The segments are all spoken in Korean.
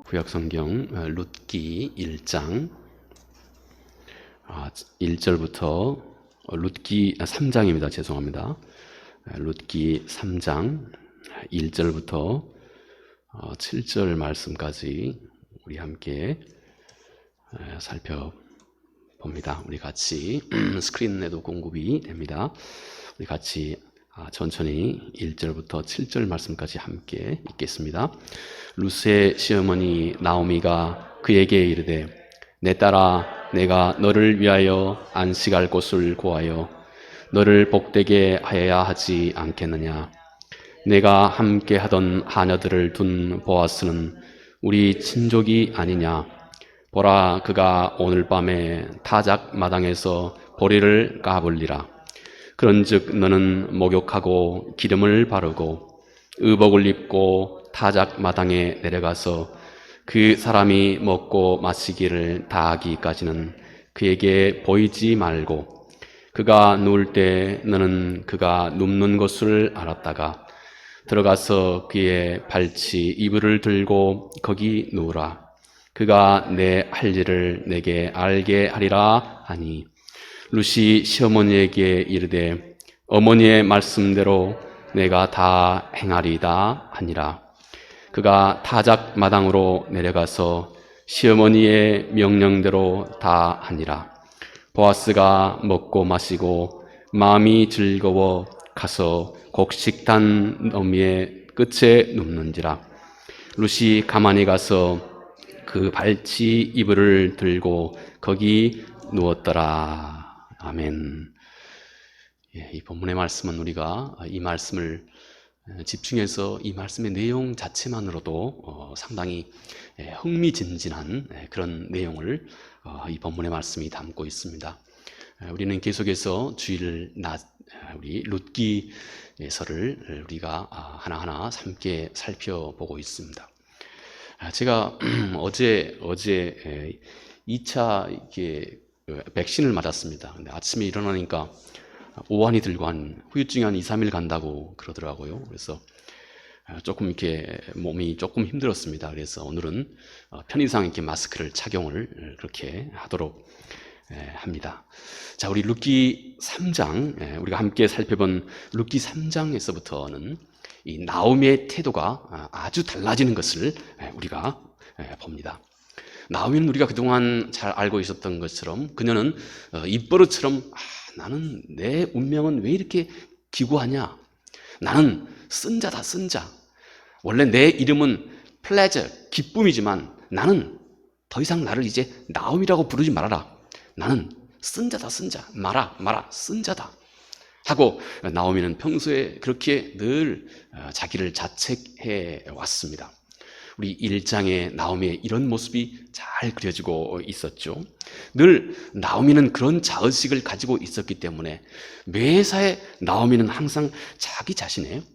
구약성경 룻기 1장 1절부터 룻기 3장입니다. 죄송합니다. 룻기 3장 1절부터 7절 말씀까지 우리 함께 살펴봅니다. 우리 같이 스크린에도 공급이 됩니다. 우리 같이 천천히 1절부터 7절 말씀까지 함께 읽겠습니다. 룻의 시어머니 나오미가 그에게 이르되 내 딸아 내가 너를 위하여 안식할 곳을 구하여 너를 복되게 하여야 하지 않겠느냐. 내가 함께 하던 하녀들을 둔 보아스는 우리 친족이 아니냐. 보라 그가 오늘 밤에 타작 마당에서 보리를 까불리라. 그런즉 너는 목욕하고 기름을 바르고 의복을 입고 타작 마당에 내려가서 그 사람이 먹고 마시기를 다하기까지는 그에게 보이지 말고 그가 누울 때 너는 그가 눕는 것을 알았다가 들어가서 그의 발치 이불을 들고 거기 누우라. 그가 내 할 일을 내게 알게 하리라 하니 룻이 시어머니에게 이르되 어머니의 말씀대로 내가 다 행하리이다 하니라. 그가 타작 마당으로 내려가서 시어머니의 명령대로 다 하니라. 보아스가 먹고 마시고 마음이 즐거워 가서 곡식단 너미의 끝에 눕는지라. 룻이 가만히 가서 그 발치 이불을 들고 거기 누웠더라. 아멘. 이 본문의 말씀은 우리가 이 말씀을 집중해서 이 말씀의 내용 자체만으로도 상당히 흥미진진한 그런 내용을 이 본문의 말씀이 담고 있습니다. 우리는 계속해서 주일낮 우리 룻기서를 우리가 하나하나 함께 살펴보고 있습니다. 제가 어제 2차 이렇게 백신을 맞았습니다. 근데 아침에 일어나니까 오한이 들고 한 후유증이 한 2, 3일 간다고 그러더라고요. 그래서 조금 이렇게 몸이 조금 힘들었습니다. 그래서 오늘은 편의상 이렇게 마스크를 착용을 그렇게 하도록 합니다. 자, 우리 룻기 3장 우리가 함께 살펴본 룻기 3장에서부터는 이 나오미의 태도가 아주 달라지는 것을 우리가 봅니다. 나오미는 우리가 그동안 잘 알고 있었던 것처럼 그녀는 입버릇처럼 나는 내 운명은 왜 이렇게 기구하냐. 나는 쓴 자다, 쓴 자. 원래 내 이름은 플레저, 기쁨이지만 나는 더 이상 나를 이제 나오미라고 부르지 말아라. 나는 쓴 자다, 쓴 자. 마라, 쓴 자다. 하고 나오미는 평소에 그렇게 늘 자기를 자책해 왔습니다. 우리 1장에 나오미의 이런 모습이 잘 그려지고 있었죠. 늘 나오미는 그런 자의식을 가지고 있었기 때문에 매사에 나오미는 항상 자기 자신의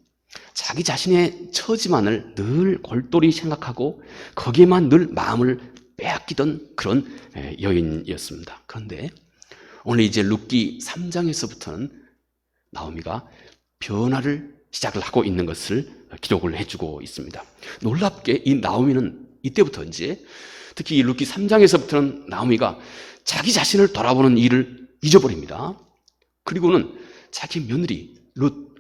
처지만을 늘 골똘히 생각하고 거기에만 늘 마음을 빼앗기던 그런 여인이었습니다. 그런데 오늘 이제 룻기 3장에서부터는 나오미가 변화를 시작을 하고 있는 것을 기록을 해주고 있습니다. 놀랍게 이 나오미는 이때부터 이제 특히 이 룻기 3장에서부터는 나오미가 자기 자신을 돌아보는 일을 잊어버립니다. 그리고는 자기 며느리 룻,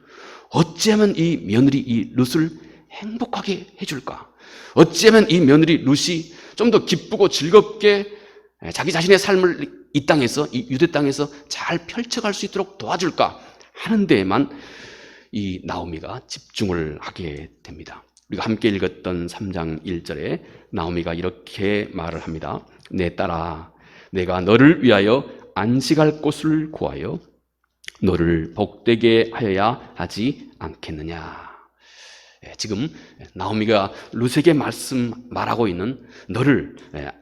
어찌하면 이 며느리 이 룻을 행복하게 해줄까? 어찌하면 이 며느리 룻이 좀 더 기쁘고 즐겁게 자기 자신의 삶을 이 땅에서, 이 유대 땅에서 잘 펼쳐갈 수 있도록 도와줄까 하는 데에만 이 나오미가 집중을 하게 됩니다. 우리가 함께 읽었던 3장 1절에 나오미가 이렇게 말을 합니다. 내 딸아 내가 너를 위하여 안식할 곳을 구하여 너를 복되게 하여야 하지 않겠느냐. 지금 나오미가 룻에게 말하고 있는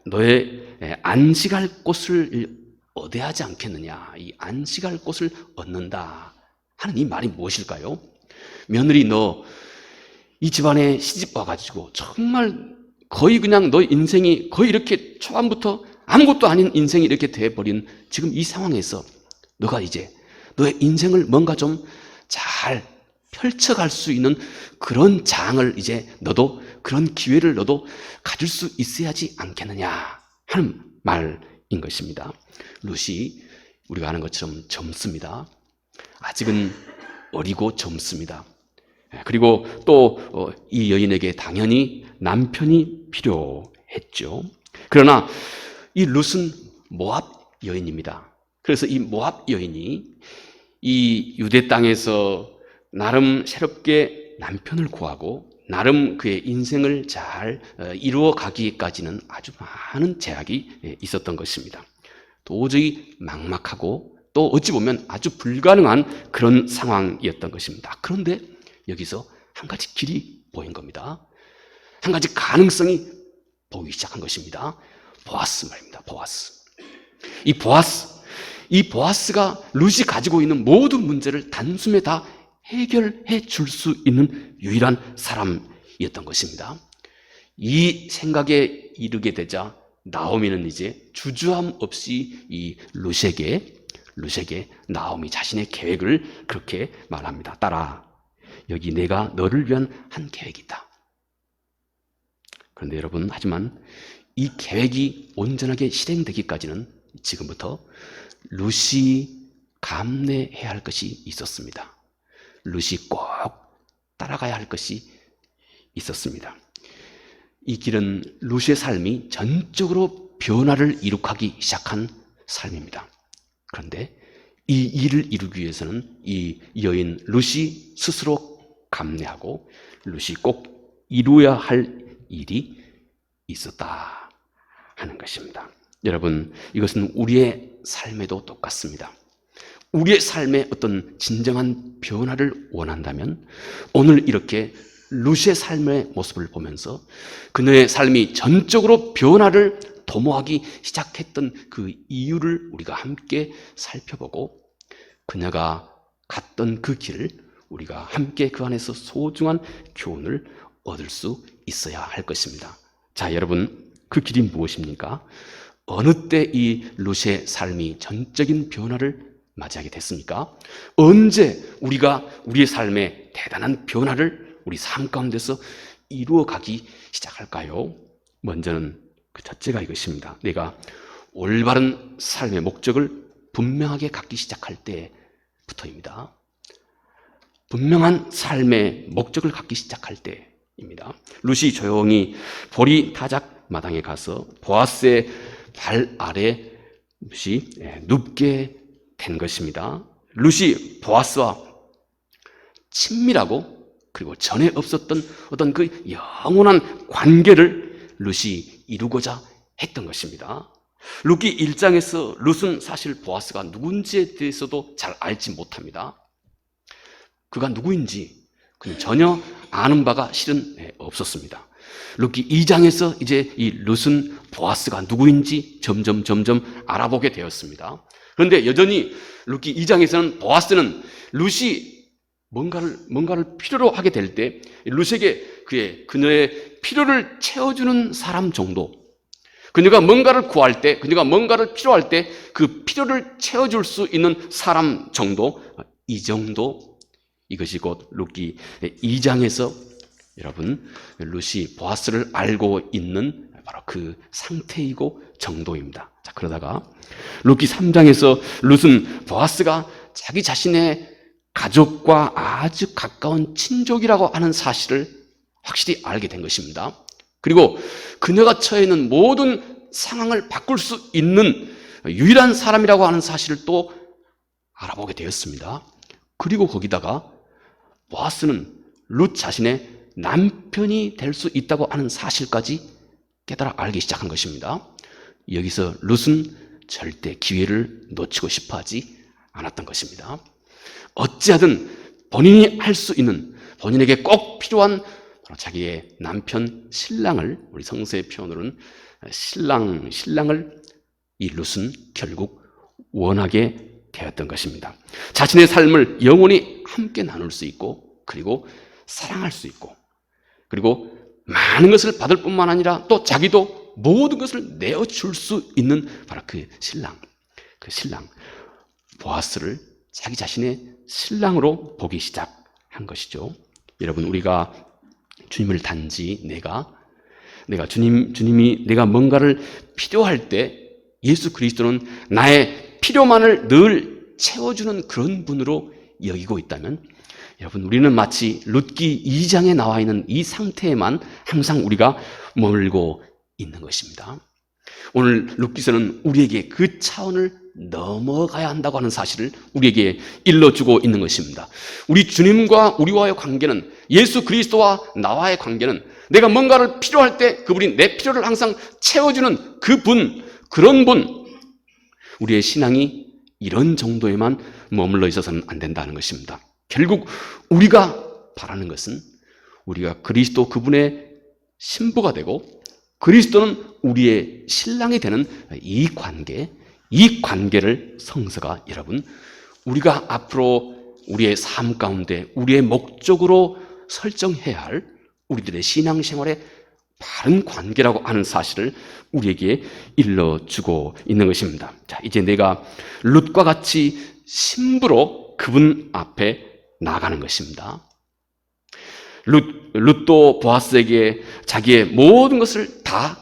너의 안식할 곳을 얻어야지 않겠느냐. 이 안식할 곳을 얻는다 하는 이 말이 무엇일까요? 며느리 너 이 집안에 시집 와가지고 정말 거의 그냥 너 인생이 거의 이렇게 초반부터 아무것도 아닌 인생이 이렇게 돼버린 지금 이 상황에서 너가 이제 너의 인생을 뭔가 좀 잘 펼쳐갈 수 있는 그런 장을 이제 너도, 그런 기회를 너도 가질 수 있어야지 않겠느냐 하는 말인 것입니다. 룻이 우리가 아는 것처럼 젊습니다. 아직은 어리고 젊습니다. 그리고 또 이 여인에게 당연히 남편이 필요했죠. 그러나 이 룻은 모압 여인입니다. 그래서 이 모압 여인이 이 유대 땅에서 나름 새롭게 남편을 구하고 나름 그의 인생을 잘 이루어 가기까지는 아주 많은 제약이 있었던 것입니다. 도저히 막막하고 또 어찌 보면 아주 불가능한 그런 상황이었던 것입니다. 그런데 여기서 한 가지 길이 보인 겁니다. 한 가지 가능성이 보이기 시작한 것입니다. 보아스 말입니다. 보아스. 이 보아스가 룻이 가지고 있는 모든 문제를 단숨에 다 해결해 줄 수 있는 유일한 사람이었던 것입니다. 이 생각에 이르게 되자 나오미는 이제 주저함 없이 이 룻에게 나오미 자신의 계획을 그렇게 말합니다. 딸아, 여기 내가 너를 위한 한 계획이 있다. 그런데 여러분, 하지만 이 계획이 온전하게 실행되기까지는 지금부터 룻이 감내해야 할 것이 있었습니다. 룻이 꼭 따라가야 할 것이 있었습니다. 이 길은 룻의 삶이 전적으로 변화를 이룩하기 시작한 삶입니다. 그런데 이 일을 이루기 위해서는 이 여인 룻이 스스로 감내하고 룻이 꼭 이루어야 할 일이 있었다 하는 것입니다. 여러분, 이것은 우리의 삶에도 똑같습니다. 우리의 삶에 어떤 진정한 변화를 원한다면 오늘 이렇게 룻의 삶의 모습을 보면서 그녀의 삶이 전적으로 변화를 도모하기 시작했던 그 이유를 우리가 함께 살펴보고 그녀가 갔던 그 길을 우리가 함께 그 안에서 소중한 교훈을 얻을 수 있어야 할 것입니다. 자, 여러분, 그 길이 무엇입니까? 어느 때 이 룻의 삶이 전적인 변화를 맞이하게 됐습니까? 언제 우리가 우리의 삶에 대단한 변화를 우리 삶 가운데서 이루어가기 시작할까요? 먼저는 그 첫째가 이것입니다. 내가 올바른 삶의 목적을 분명하게 갖기 시작할 때부터입니다. 분명한 삶의 목적을 갖기 시작할 때입니다. 룻이 조용히 보리타작 마당에 가서 보아스의 발 아래 룻이 눕게 된 것입니다. 룻이 보아스와 친밀하고 그리고 전에 없었던 어떤 그 영원한 관계를 룻이 이루고자 했던 것입니다. 룻기 1장에서 룻은 사실 보아스가 누군지에 대해서도 잘 알지 못합니다. 그가 누구인지 그는 전혀 아는 바가 실은 없었습니다. 룻기 2장에서 이제 이 룻은 보아스가 누구인지 점점 알아보게 되었습니다. 그런데 여전히 룻기 2장에서는 보아스는 룻이 뭔가를 필요로 하게 될 때 룻에게 그녀의 필요를 채워주는 사람 정도, 그녀가 뭔가를 구할 때, 그녀가 뭔가를 필요할 때 그 필요를 채워줄 수 있는 사람 정도, 이 정도, 이것이 곧 룻기 2장에서 여러분 룻이 보아스를 알고 있는 바로 그 상태이고 정도입니다. 자, 그러다가 룻기 3장에서 룻은 보아스가 자기 자신의 가족과 아주 가까운 친족이라고 하는 사실을 확실히 알게 된 것입니다. 그리고 그녀가 처해 있는 모든 상황을 바꿀 수 있는 유일한 사람이라고 하는 사실을 또 알아보게 되었습니다. 그리고 거기다가 보아스는 룻 자신의 남편이 될 수 있다고 하는 사실까지 깨달아 알기 시작한 것입니다. 여기서 룻은 절대 기회를 놓치고 싶어 하지 않았던 것입니다. 어찌하든 본인이 할 수 있는, 본인에게 꼭 필요한 바로 자기의 남편, 신랑을, 우리 성서의 표현으로는 신랑을 이 룻은 결국 원하게 되었던 것입니다. 자신의 삶을 영원히 함께 나눌 수 있고, 그리고 사랑할 수 있고, 그리고 많은 것을 받을 뿐만 아니라 또 자기도 모든 것을 내어줄 수 있는 바로 그 신랑 보아스를 자기 자신의 신랑으로 보기 시작한 한 것이죠. 여러분, 우리가 주님을 단지 내가 주님이 내가 뭔가를 필요할 때 예수 그리스도는 나의 필요만을 늘 채워주는 그런 분으로 여기고 있다면, 여러분, 우리는 마치 룻기 2장에 나와 있는 이 상태에만 항상 우리가 머물고 있는 것입니다. 오늘 룻기서는 우리에게 그 차원을 넘어가야 한다고 하는 사실을 우리에게 일러주고 있는 것입니다. 우리 주님과 우리와의 관계는, 예수 그리스도와 나와의 관계는, 내가 뭔가를 필요할 때 그분이 내 필요를 항상 채워주는 그런 분, 우리의 신앙이 이런 정도에만 머물러 있어서는 안 된다는 것입니다. 결국 우리가 바라는 것은 우리가 그리스도 그분의 신부가 되고 그리스도는 우리의 신랑이 되는 이 관계를 성서가, 여러분, 우리가 앞으로 우리의 삶 가운데 우리의 목적으로 설정해야 할 우리들의 신앙생활의 바른 관계라고 하는 사실을 우리에게 일러주고 있는 것입니다. 자, 이제 내가 룻과 같이 신부로 그분 앞에 나가는 것입니다. 룻도 보아스에게 자기의 모든 것을 다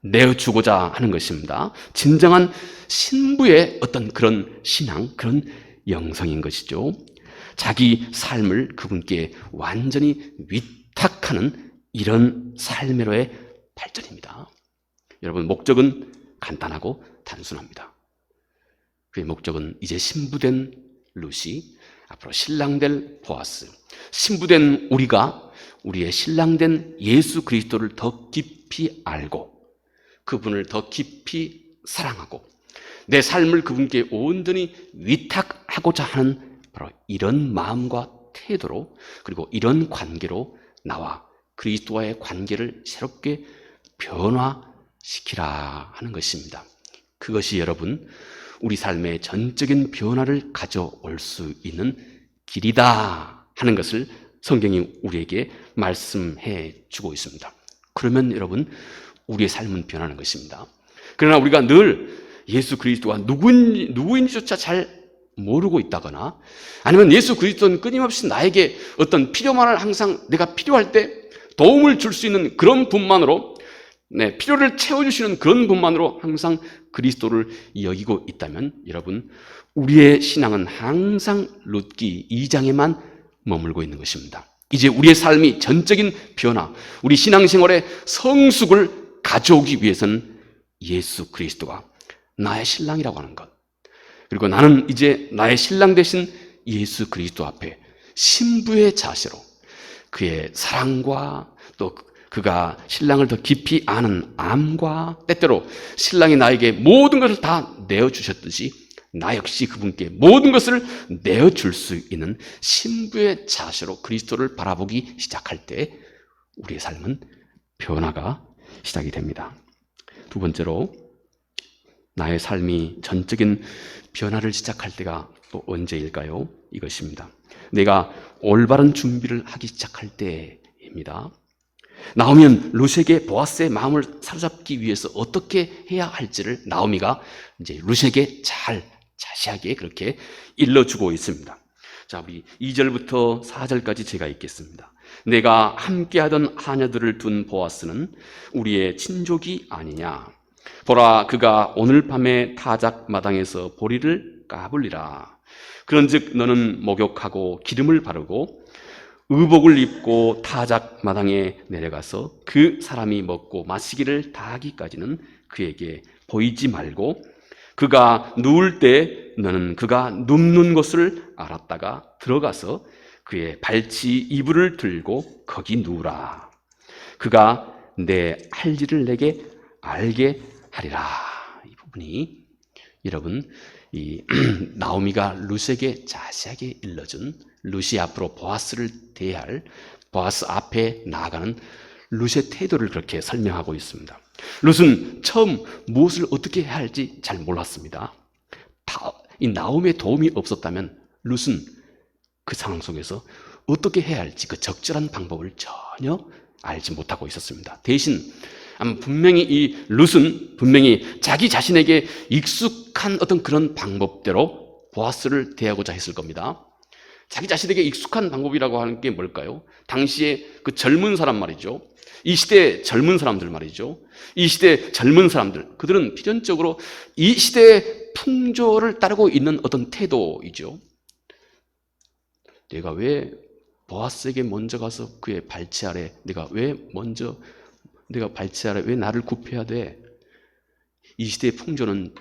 내어주고자 하는 것입니다. 진정한 신부의 어떤 그런 신앙, 그런 영성인 것이죠. 자기 삶을 그분께 완전히 위탁하는 이런 삶으로의 발전입니다. 여러분, 목적은 간단하고 단순합니다. 그의 목적은 이제 신부된 룻이 앞으로 신랑될 보아스, 신부된 우리가 우리의 신랑된 예수 그리스도를 더 깊이 알고 그분을 더 깊이 사랑하고 내 삶을 그분께 온전히 위탁하고자 하는 바로 이런 마음과 태도로, 그리고 이런 관계로 나와 그리스도와의 관계를 새롭게 변화시키라 하는 것입니다. 그것이 여러분, 우리 삶의 전적인 변화를 가져올 수 있는 길이다 하는 것을 성경이 우리에게 말씀해 주고 있습니다. 그러면 여러분, 우리의 삶은 변하는 것입니다. 그러나 우리가 늘 예수 그리스도가 누구인지조차 잘 모르고 있다거나, 아니면 예수 그리스도는 끊임없이 나에게 어떤 필요만을 항상 내가 필요할 때 도움을 줄 수 있는 그런 분만으로, 필요를 채워주시는 그런 분만으로 항상 그리스도를 여기고 있다면, 여러분, 우리의 신앙은 항상 룻기 2장에만 머물고 있는 것입니다. 이제 우리의 삶이 전적인 변화, 우리 신앙생활의 성숙을 가져오기 위해서는 예수 그리스도가 나의 신랑이라고 하는 것, 그리고 나는 이제 나의 신랑 대신 예수 그리스도 앞에 신부의 자세로 그의 사랑과 또 그가 신랑을 더 깊이 아는 암과, 때때로 신랑이 나에게 모든 것을 다 내어주셨듯이 나 역시 그분께 모든 것을 내어줄 수 있는 신부의 자세로 그리스도를 바라보기 시작할 때 우리의 삶은 변화가 시작이 됩니다. 두 번째로, 나의 삶이 전적인 변화를 시작할 때가 또 언제일까요? 이것입니다. 내가 올바른 준비를 하기 시작할 때입니다. 나오미는 룻에게 보아스의 마음을 사로잡기 위해서 어떻게 해야 할지를 나오미가 이제 룻에게 자세하게 그렇게 일러주고 있습니다. 자, 우리 2절부터 4절까지 제가 읽겠습니다. 내가 함께하던 하녀들을 둔 보아스는 우리의 친족이 아니냐? 보라, 그가 오늘 밤에 타작 마당에서 보리를 까불리라. 그런즉 너는 목욕하고 기름을 바르고 의복을 입고 타작 마당에 내려가서 그 사람이 먹고 마시기를 다 하기까지는 그에게 보이지 말고, 그가 누울 때 너는 그가 눕는 곳을 알았다가 들어가서 그의 발치 이불을 들고 거기 누우라. 그가 내 할 일을 내게 알게 하리라. 이 부분이 여러분, 이 나오미가 룻에게 자세하게 일러준, 룻이 앞으로 보아스를 대할, 보아스 앞에 나아가는 룻의 태도를 그렇게 설명하고 있습니다. 룻은 처음 무엇을 어떻게 해야 할지 잘 몰랐습니다. 이 나오미의 도움이 없었다면 룻은 그 상황 속에서 어떻게 해야 할지 그 적절한 방법을 전혀 알지 못하고 있었습니다. 대신 분명히 이 룻은 분명히 자기 자신에게 익숙한 어떤 그런 방법대로 보아스를 대하고자 했을 겁니다. 자기 자신에게 익숙한 방법이라고 하는 게 뭘까요? 당시에 그 젊은 사람 말이죠. 이 시대의 젊은 사람들 말이죠. 이 시대의 젊은 사람들, 그들은 필연적으로 이 시대의 풍조를 따르고 있는 어떤 태도이죠. 내가 왜 보아스에게 먼저 가서 그의 발치 아래, 내가 발치 아래 왜 나를 굽혀야 돼? 이 시대의 풍조는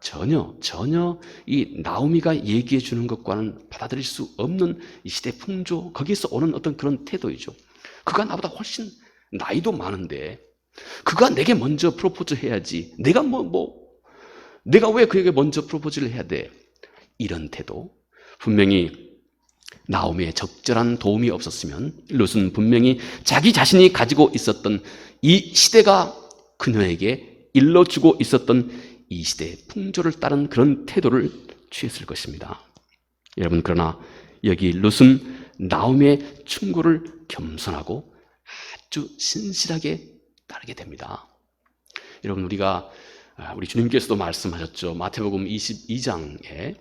전혀 이 나오미가 얘기해 주는 것과는 받아들일 수 없는 이 시대 풍조, 거기에서 오는 어떤 그런 태도이죠. 그가 나보다 훨씬 나이도 많은데 그가 내게 먼저 프로포즈 해야지. 내가 왜 그에게 먼저 프로포즈를 해야 돼? 이런 태도. 분명히 나오미의 적절한 도움이 없었으면 롯은 분명히 자기 자신이 가지고 있었던 이 시대가 그녀에게 일러주고 있었던 이 시대의 풍조를 따른 그런 태도를 취했을 것입니다. 여러분, 그러나 여기 롯은 나오미의 충고를 겸손하고 아주 신실하게 따르게 됩니다. 여러분, 우리 주님께서도 말씀하셨죠. 마태복음 22장에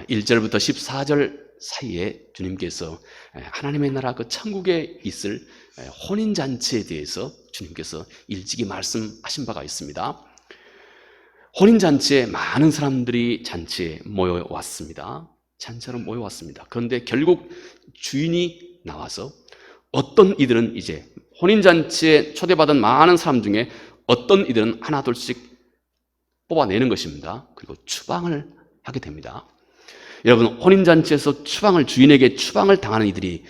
1절부터 14절 사이에 주님께서 하나님의 나라 그 천국에 있을 혼인잔치에 대해서 주님께서 일찍이 말씀하신 바가 있습니다. 혼인잔치에 많은 사람들이 잔치에 모여왔습니다. 잔치로 모여왔습니다. 그런데 결국 주인이 나와서 어떤 이들은 이제 혼인잔치에 초대받은 많은 사람 중에 어떤 이들은 하나둘씩 뽑아내는 것입니다. 그리고 추방을 하게 됩니다. 여러분, 혼인잔치에서 주인에게 추방을 당하는 이들이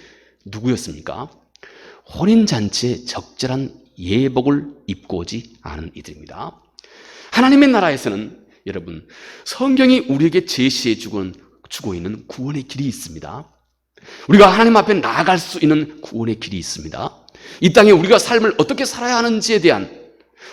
누구였습니까? 혼인잔치에 적절한 예복을 입고 오지 않은 이들입니다. 하나님의 나라에서는 여러분, 성경이 우리에게 제시해 주고 있는 구원의 길이 있습니다. 우리가 하나님 앞에 나아갈 수 있는 구원의 길이 있습니다. 이 땅에 우리가 삶을 어떻게 살아야 하는지에 대한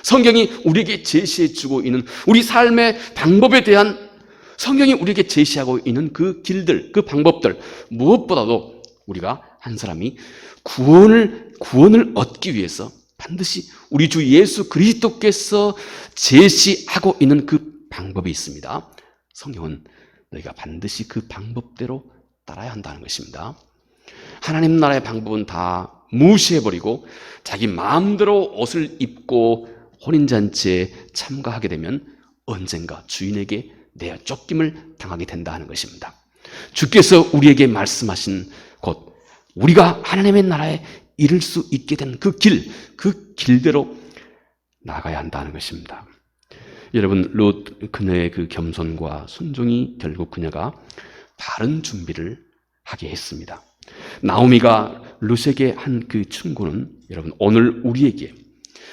성경이 우리에게 제시해 주고 있는 우리 삶의 방법에 대한 성경이 우리에게 제시하고 있는 그 길들, 그 방법들, 무엇보다도 우리가 한 사람이 구원을 얻기 위해서 반드시 우리 주 예수 그리스도께서 제시하고 있는 그 방법이 있습니다. 성경은 너희가 반드시 그 방법대로 따라야 한다는 것입니다. 하나님 나라의 방법은 다 무시해버리고 자기 마음대로 옷을 입고 혼인잔치에 참가하게 되면 언젠가 주인에게 내어 쫓김을 당하게 된다 하는 것입니다. 주께서 우리에게 말씀하신 곧 우리가 하나님의 나라에 이룰 수 있게 된 그 길대로 나가야 한다는 것입니다. 여러분, 롯 그녀의 그 겸손과 순종이 결국 그녀가 바른 준비를 하게 했습니다. 나오미가 롯에게 한 그 충고는 여러분, 오늘 우리에게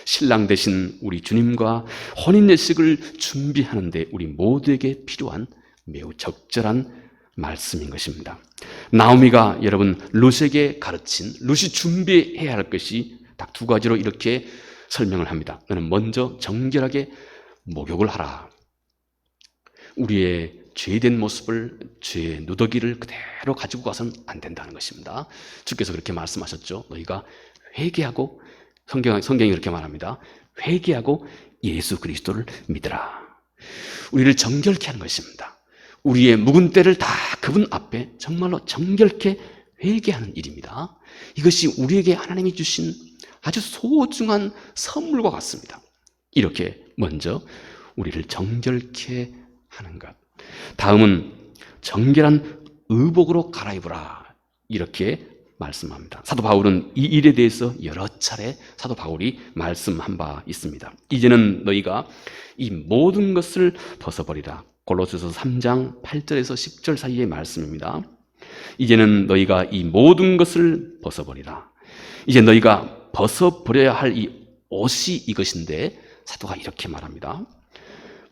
신랑 되신 우리 주님과 혼인 예식을 준비하는데 우리 모두에게 필요한 매우 적절한 말씀인 것입니다. 나오미가 여러분 롯에게 가르친, 롯이 준비해야 할 것이 딱 두 가지로 이렇게 설명을 합니다. 너는 먼저 정결하게 목욕을 하라. 우리의 죄된 모습을, 죄의 누더기를 그대로 가지고 가서는 안 된다는 것입니다. 주께서 그렇게 말씀하셨죠. 너희가 회개하고, 성경이 그렇게 말합니다. 회개하고 예수 그리스도를 믿으라. 우리를 정결케 하는 것입니다. 우리의 묵은 때를 다 그분 앞에 정말로 정결케 회개하는 일입니다. 이것이 우리에게 하나님이 주신 아주 소중한 선물과 같습니다. 이렇게 먼저 우리를 정결케 하는 것. 다음은 정결한 의복으로 갈아입으라. 이렇게 말씀합니다. 사도 바울은 이 일에 대해서 여러 차례 사도 바울이 말씀한 바 있습니다. 이제는 너희가 이 모든 것을 벗어버리라. 골로새서 3장 8절에서 10절 사이의 말씀입니다. 이제는 너희가 이 모든 것을 벗어버리라. 이제 너희가 벗어버려야 할 이 옷이 이것인데 사도가 이렇게 말합니다.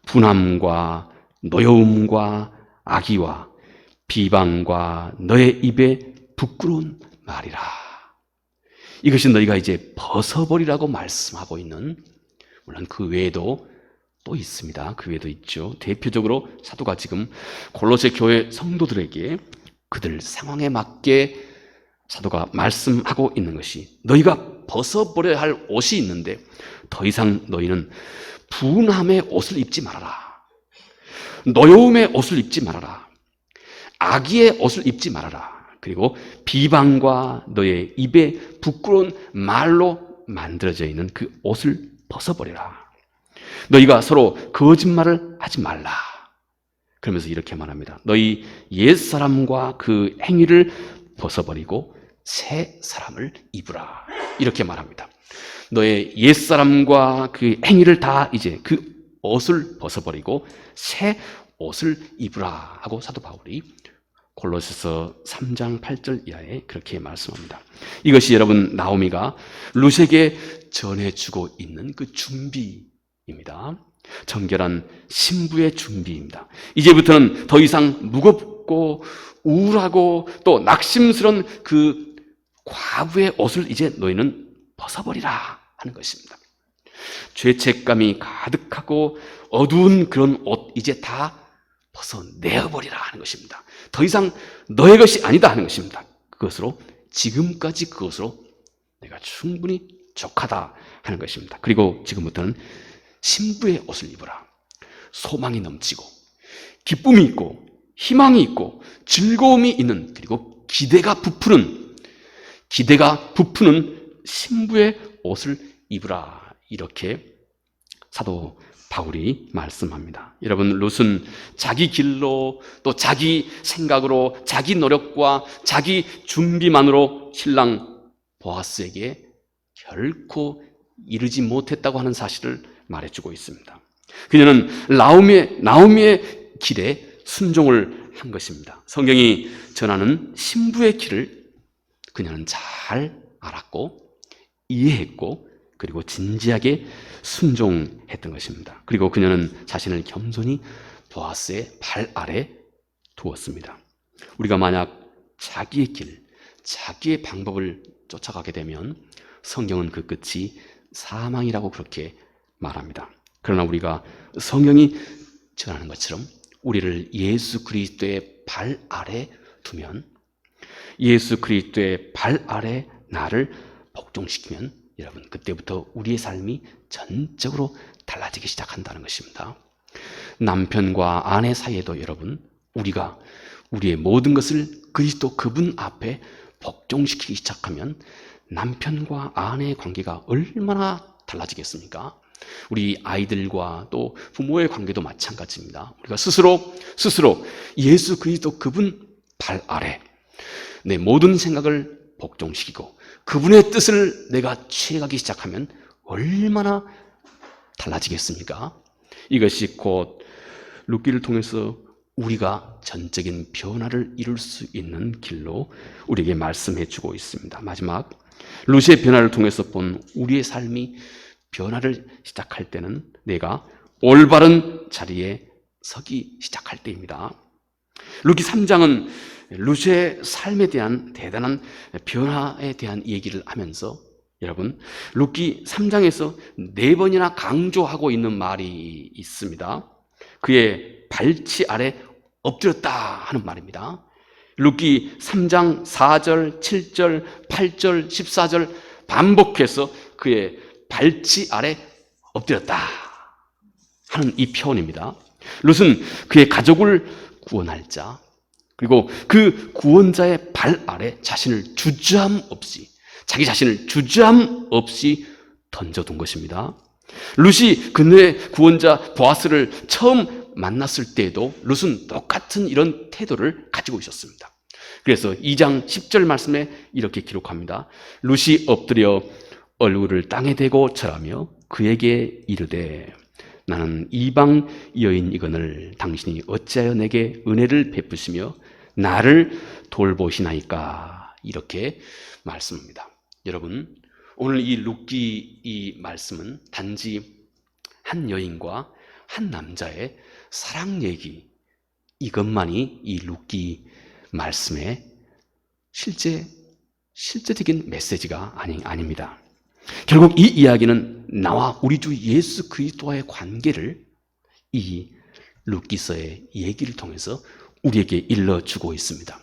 분함과 노여움과 악의와 비방과 너의 입에 부끄러운 말이라. 이것이 너희가 이제 벗어버리라고 말씀하고 있는, 물론 그 외에도 또 있습니다. 그 외에도 있죠. 대표적으로 사도가 지금 골로새 교회 성도들에게 그들 상황에 맞게 사도가 말씀하고 있는 것이, 너희가 벗어버려야 할 옷이 있는데 더 이상 너희는 분함의 옷을 입지 말아라. 노여움의 옷을 입지 말아라. 악의의 옷을 입지 말아라. 그리고 비방과 너의 입에 부끄러운 말로 만들어져 있는 그 옷을 벗어버리라. 너희가 서로 거짓말을 하지 말라. 그러면서 이렇게 말합니다. 너희 옛사람과 그 행위를 벗어버리고 새 사람을 입으라. 이렇게 말합니다. 너의 옛사람과 그 행위를 다 이제 그 옷을 벗어버리고 새 옷을 입으라 하고 사도 바울이 골로새서 3장 8절 이하에 그렇게 말씀합니다. 이것이 여러분 나오미가 룻에게 전해주고 있는 그 준비입니다. 정결한 신부의 준비입니다. 이제부터는 더 이상 무겁고 우울하고 또 낙심스러운 그 과부의 옷을 이제 너희는 벗어버리라 하는 것입니다. 죄책감이 가득하고 어두운 그런 옷 이제 다 벗어내어버리라 하는 것입니다. 더 이상 너의 것이 아니다 하는 것입니다. 그것으로 지금까지 그것으로 내가 충분히 족하다 하는 것입니다. 그리고 지금부터는 신부의 옷을 입어라. 소망이 넘치고 기쁨이 있고 희망이 있고 즐거움이 있는 그리고 기대가 부푸는 신부의 옷을 입으라. 이렇게 사도 바울이 말씀합니다. 여러분, 룻은 자기 길로 또 자기 생각으로 자기 노력과 자기 준비만으로 신랑 보아스에게 결코 이르지 못했다고 하는 사실을 말해주고 있습니다. 그녀는 나오미의 길에 순종을 한 것입니다. 성경이 전하는 신부의 길을 그녀는 잘 알았고 이해했고 그리고 진지하게 순종했던 것입니다. 그리고 그녀는 자신을 겸손히 보아스의 발 아래 두었습니다. 우리가 만약 자기의 길, 자기의 방법을 쫓아가게 되면 성경은 그 끝이 사망이라고 그렇게 말합니다. 그러나 우리가 성경이 전하는 것처럼 우리를 예수 그리스도의 발 아래 두면, 예수 그리스도의 발 아래 나를 복종시키면 여러분, 그때부터 우리의 삶이 전적으로 달라지기 시작한다는 것입니다. 남편과 아내 사이에도 여러분, 우리가 우리의 모든 것을 그리스도 그분 앞에 복종시키기 시작하면 남편과 아내의 관계가 얼마나 달라지겠습니까? 우리 아이들과 또 부모의 관계도 마찬가지입니다. 우리가 스스로 예수 그리스도 그분 발 아래 내 모든 생각을 복종시키고 그분의 뜻을 내가 취해가기 시작하면 얼마나 달라지겠습니까? 이것이 곧 룻기를 통해서 우리가 전적인 변화를 이룰 수 있는 길로 우리에게 말씀해 주고 있습니다. 마지막, 룻의 변화를 통해서 본 우리의 삶이 변화를 시작할 때는 내가 올바른 자리에 서기 시작할 때입니다. 룻기 3장은 룻의 삶에 대한 대단한 변화에 대한 얘기를 하면서 여러분, 룻기 3장에서 4번이나 강조하고 있는 말이 있습니다. 그의 발치 아래 엎드렸다 하는 말입니다. 룻기 3장 4절, 7절, 8절, 14절 반복해서 그의 발치 아래 엎드렸다 하는 이 표현입니다. 룻은 그의 가족을 구원할 자, 그리고 그 구원자의 발 아래 자신을 주저함 없이, 자기 자신을 주저함 없이 던져둔 것입니다. 룻이 그녀의 구원자 보아스를 처음 만났을 때에도 룻은 똑같은 이런 태도를 가지고 있었습니다. 그래서 2장 10절 말씀에 이렇게 기록합니다. 룻이 엎드려 얼굴을 땅에 대고 절하며 그에게 이르되 나는 이방 여인이거늘 당신이 어찌하여 내게 은혜를 베푸시며 나를 돌보시나이까. 이렇게 말씀합니다. 여러분, 오늘 이 룻기 이 말씀은 단지 한 여인과 한 남자의 사랑 얘기, 이것만이 이 룻기 말씀의 실제적인 메시지가 아닙니다. 결국 이 이야기는 나와 우리 주 예수 그리스도와의 관계를 이 룻기서의 얘기를 통해서 우리에게 일러주고 있습니다.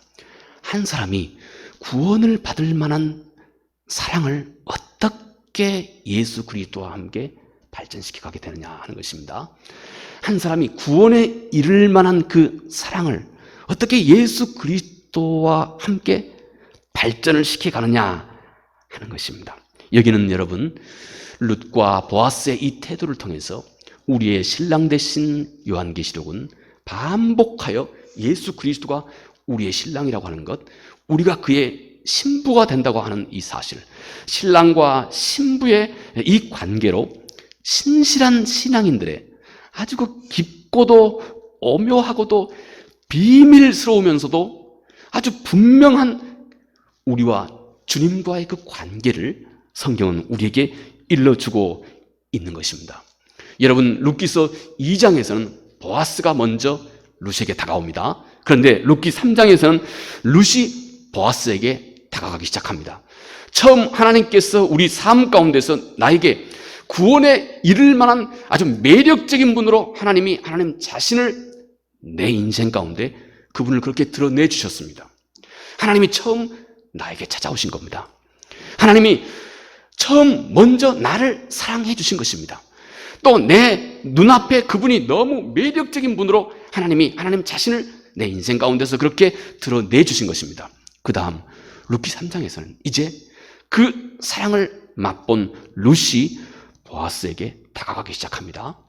한 사람이 구원을 받을 만한 사랑을 어떻게 예수 그리스도와 함께 발전시켜 가게 되느냐 하는 것입니다. 한 사람이 구원에 이를 만한 그 사랑을 어떻게 예수 그리스도 그리스도와 함께 발전을 시켜가느냐 하는 것입니다. 여기는 여러분 룻과 보아스의 이 태도를 통해서 우리의 신랑 되신 요한계시록은 반복하여 예수 그리스도가 우리의 신랑이라고 하는 것, 우리가 그의 신부가 된다고 하는 이 사실, 신랑과 신부의 이 관계로 신실한 신앙인들의 아주 그 깊고도 오묘하고도 비밀스러우면서도 아주 분명한 우리와 주님과의 그 관계를 성경은 우리에게 일러주고 있는 것입니다. 여러분, 룻기서 2장에서는 보아스가 먼저 룻에게 다가옵니다. 그런데 룻기 3장에서는 룻이 보아스에게 다가가기 시작합니다. 처음 하나님께서 우리 삶 가운데서 나에게 구원에 이를 만한 아주 매력적인 분으로 하나님 자신을 내 인생 가운데 그분을 그렇게 드러내 주셨습니다. 하나님이 처음 나에게 찾아오신 겁니다. 하나님이 처음 먼저 나를 사랑해 주신 것입니다. 또 내 눈앞에 그분이 너무 매력적인 분으로 하나님 자신을 내 인생 가운데서 그렇게 드러내 주신 것입니다. 그 다음 룻기 3장에서는 이제 그 사랑을 맛본 룻이 보아스에게 다가가기 시작합니다.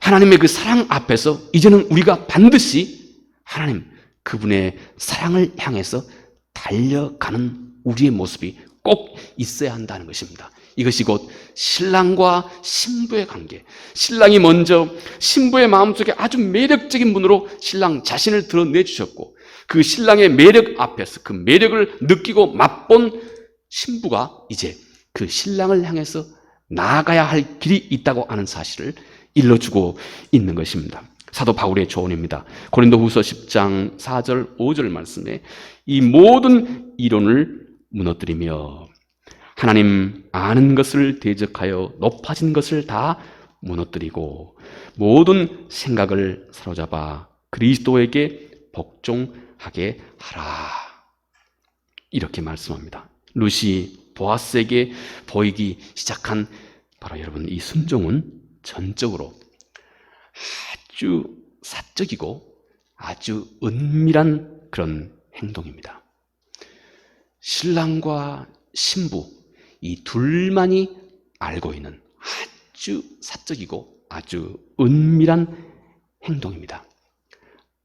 하나님의 그 사랑 앞에서 이제는 우리가 반드시 하나님 그분의 사랑을 향해서 달려가는 우리의 모습이 꼭 있어야 한다는 것입니다. 이것이 곧 신랑과 신부의 관계, 신랑이 먼저 신부의 마음속에 아주 매력적인 분으로 신랑 자신을 드러내 주셨고 그 신랑의 매력 앞에서 그 매력을 느끼고 맛본 신부가 이제 그 신랑을 향해서 나아가야 할 길이 있다고 하는 사실을 일러주고 있는 것입니다. 사도 바울의 조언입니다. 고린도후서 10장 4절 5절 말씀에 이 모든 이론을 무너뜨리며 하나님 아는 것을 대적하여 높아진 것을 다 무너뜨리고 모든 생각을 사로잡아 그리스도에게 복종하게 하라. 이렇게 말씀합니다. 룻이 보아스에게 보이기 시작한 바로 여러분 이 순종은 전적으로 아주 사적이고 아주 은밀한 그런 행동입니다. 신랑과 신부 이 둘만이 알고 있는 아주 사적이고 아주 은밀한 행동입니다.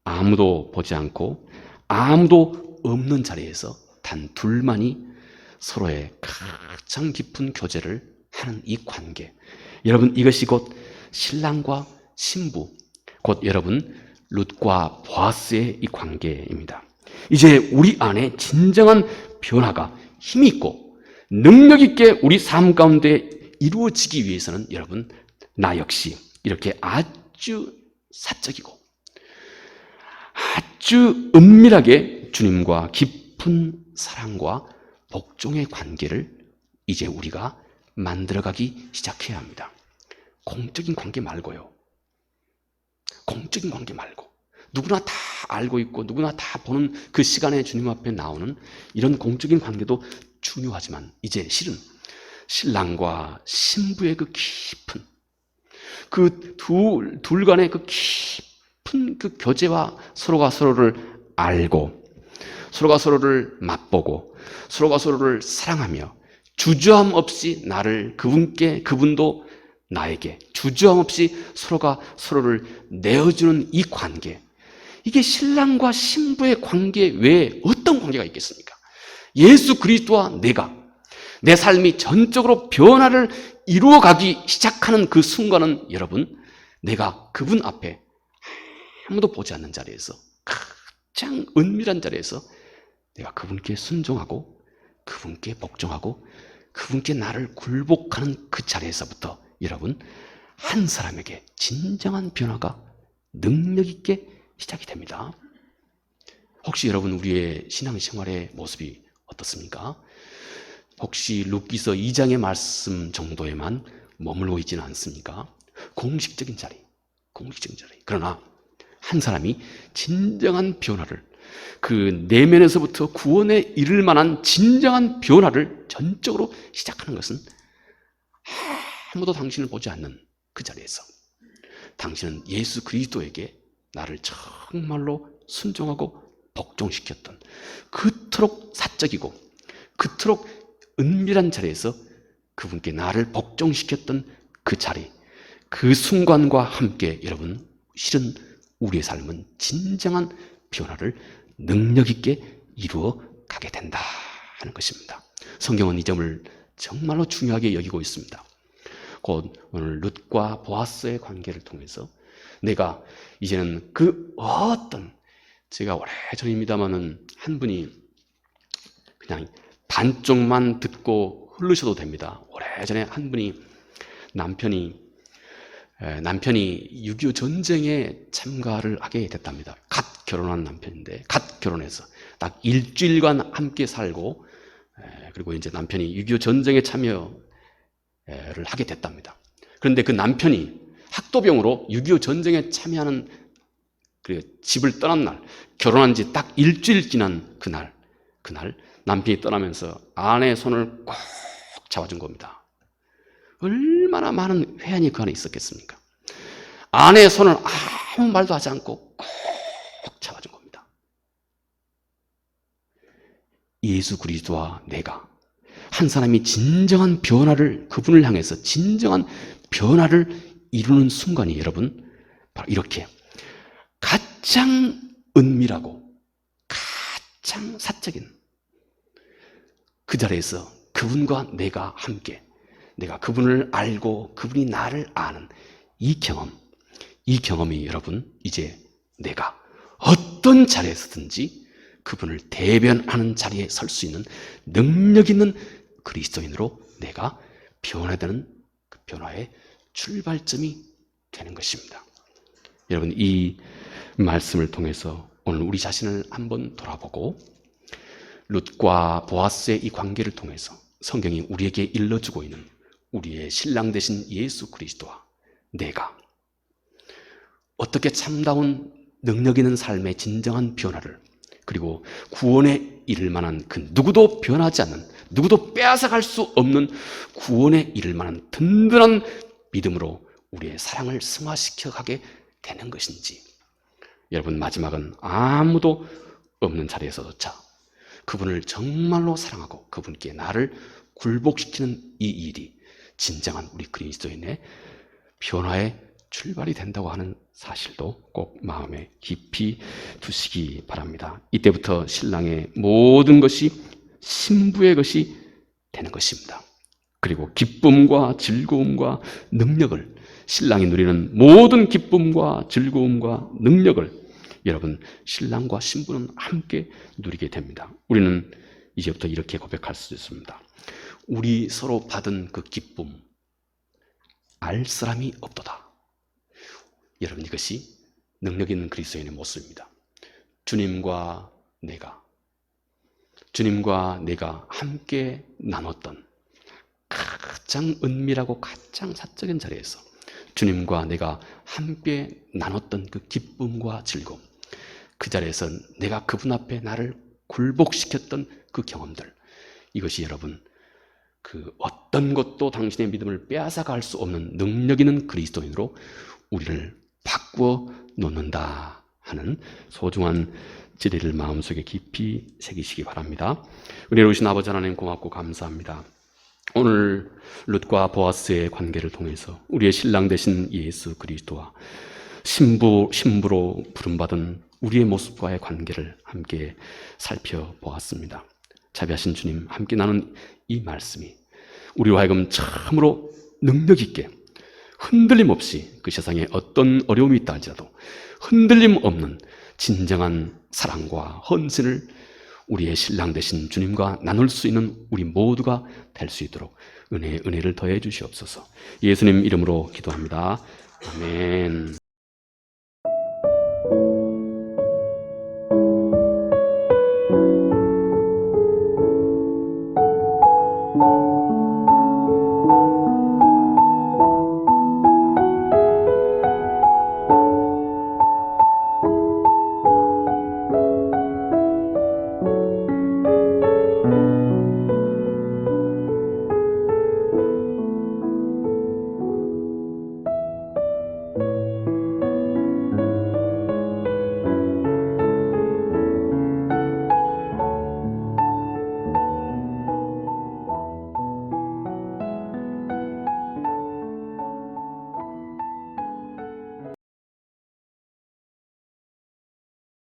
아무도 보지 않고 아무도 없는 자리에서 단 둘만이 서로의 가장 깊은 교제를 하는 이 관계, 여러분 이것이 곧 신랑과 신부, 곧 여러분 룻과 보아스의 이 관계입니다. 이제 우리 안에 진정한 변화가 힘이 있고 능력 있게 우리 삶 가운데 이루어지기 위해서는 여러분 나 역시 이렇게 아주 사적이고 아주 은밀하게 주님과 깊은 사랑과 복종의 관계를 이제 우리가 만들어가기 시작해야 합니다. 공적인 관계 말고요. 공적인 관계 말고 누구나 다 알고 있고 누구나 다 보는 그 시간에 주님 앞에 나오는 이런 공적인 관계도 중요하지만 이제 실은 신랑과 신부의 그 깊은 그 둘 간의 그 깊은 그 교제와 서로가 서로를 알고 서로가 서로를 맛보고 서로가 서로를 사랑하며 주저함 없이 나를 그분께 그분도 나에게 주저함 없이 서로가 서로를 내어주는 이 관계, 이게 신랑과 신부의 관계 외에 어떤 관계가 있겠습니까? 예수 그리스도와 내가 내 삶이 전적으로 변화를 이루어가기 시작하는 그 순간은 여러분 내가 그분 앞에 아무도 보지 않는 자리에서 가장 은밀한 자리에서 내가 그분께 순종하고 그분께 복종하고 그분께 나를 굴복하는 그 자리에서부터 여러분 한 사람에게 진정한 변화가 능력 있게 시작이 됩니다. 혹시 여러분 우리의 신앙생활의 모습이 어떻습니까? 혹시 룻기서 2장의 말씀 정도에만 머물고 있지는 않습니까? 공식적인 자리. 그러나 한 사람이 진정한 변화를 그 내면에서부터 구원에 이를 만한 진정한 변화를 전적으로 시작하는 것은 아무도 당신을 보지 않는 그 자리에서 당신은 예수 그리스도에게 나를 정말로 순종하고 복종시켰던, 그토록 사적이고 그토록 은밀한 자리에서 그분께 나를 복종시켰던 그 자리, 그 순간과 함께 여러분, 실은 우리의 삶은 진정한 변화를 능력 있게 이루어 가게 된다 하는 것입니다. 성경은 이 점을 정말로 중요하게 여기고 있습니다. 곧 오늘 룻과 보아스의 관계를 통해서 내가 이제는 그 어떤, 제가 오래전입니다마는 한 분이 그냥 반쪽만 듣고 흐르셔도 됩니다. 오래전에 한 분이 남편이 6.25 전쟁에 참가를 하게 됐답니다. 갓 결혼한 남편인데, 갓 결혼해서 딱 일주일간 함께 살고, 그리고 이제 남편이 6.25 전쟁에 참여를 하게 됐답니다. 그런데 그 남편이 학도병으로 6.25 전쟁에 참여하는 그 집을 떠난 날, 결혼한 지 딱 일주일 지난 그날 남편이 떠나면서 아내의 손을 꼭 잡아준 겁니다. 얼마나 많은 회한이 그 안에 있었겠습니까? 아내의 손을 아무 말도 하지 않고 꼭 잡아준 겁니다. 예수 그리스도와 내가, 한 사람이 진정한 변화를, 그분을 향해서 진정한 변화를 이루는 순간이 여러분, 바로 이렇게 가장 은밀하고 가장 사적인 그 자리에서 그분과 내가 함께, 내가 그분을 알고 그분이 나를 아는 이 경험이 여러분, 이제 내가 어떤 자리에서든지 그분을 대변하는 자리에 설 수 있는 능력 있는 그리스도인으로 내가 변화되는 그 변화의 출발점이 되는 것입니다. 여러분, 이 말씀을 통해서 오늘 우리 자신을 한번 돌아보고, 룻과 보아스의 이 관계를 통해서 성경이 우리에게 일러주고 있는 우리의 신랑 되신 예수 그리스도와 내가 어떻게 참다운 능력 있는 삶의 진정한 변화를, 그리고 구원에 이를 만한 그 누구도 변하지 않는, 누구도 빼앗아갈 수 없는 구원에 이를 만한 든든한 믿음으로 우리의 사랑을 승화시켜 가게 되는 것인지, 여러분, 마지막은 아무도 없는 자리에서조차 그분을 정말로 사랑하고 그분께 나를 굴복시키는 이 일이 진정한 우리 그리스도인의 변화의 출발이 된다고 하는 사실도 꼭 마음에 깊이 두시기 바랍니다. 이때부터 신랑의 모든 것이 신부의 것이 되는 것입니다. 그리고 기쁨과 즐거움과 능력을, 신랑이 누리는 모든 기쁨과 즐거움과 능력을 여러분, 신랑과 신부는 함께 누리게 됩니다. 우리는 이제부터 이렇게 고백할 수 있습니다. 우리 서로 받은 그 기쁨 알 사람이 없도다. 여러분, 이것이 능력 있는 그리스도인의 모습입니다. 주님과 내가 함께 나눴던 가장 은밀하고 가장 사적인 자리에서 주님과 내가 함께 나눴던 그 기쁨과 즐거움, 그 자리에서 내가 그분 앞에 나를 굴복시켰던 그 경험들, 이것이 여러분, 그 어떤 것도 당신의 믿음을 빼앗아갈 수 없는 능력 있는 그리스도인으로 우리를 바꾸어 놓는다 하는 소중한 진리를 마음속에 깊이 새기시기 바랍니다. 은혜로우신 아버지 하나님, 고맙고 감사합니다. 오늘 룻과 보아스의 관계를 통해서 우리의 신랑 되신 예수 그리스도와 신부로 부름받은 우리의 모습과의 관계를 함께 살펴보았습니다. 자비하신 주님, 함께 나눈 이 말씀이 우리로 하여금 참으로 능력 있게 흔들림 없이 그 세상에 어떤 어려움이 있다 할지라도 흔들림 없는 진정한 사랑과 헌신을 우리의 신랑 되신 주님과 나눌 수 있는 우리 모두가 될 수 있도록 은혜를 더해 주시옵소서. 예수님 이름으로 기도합니다. 아멘.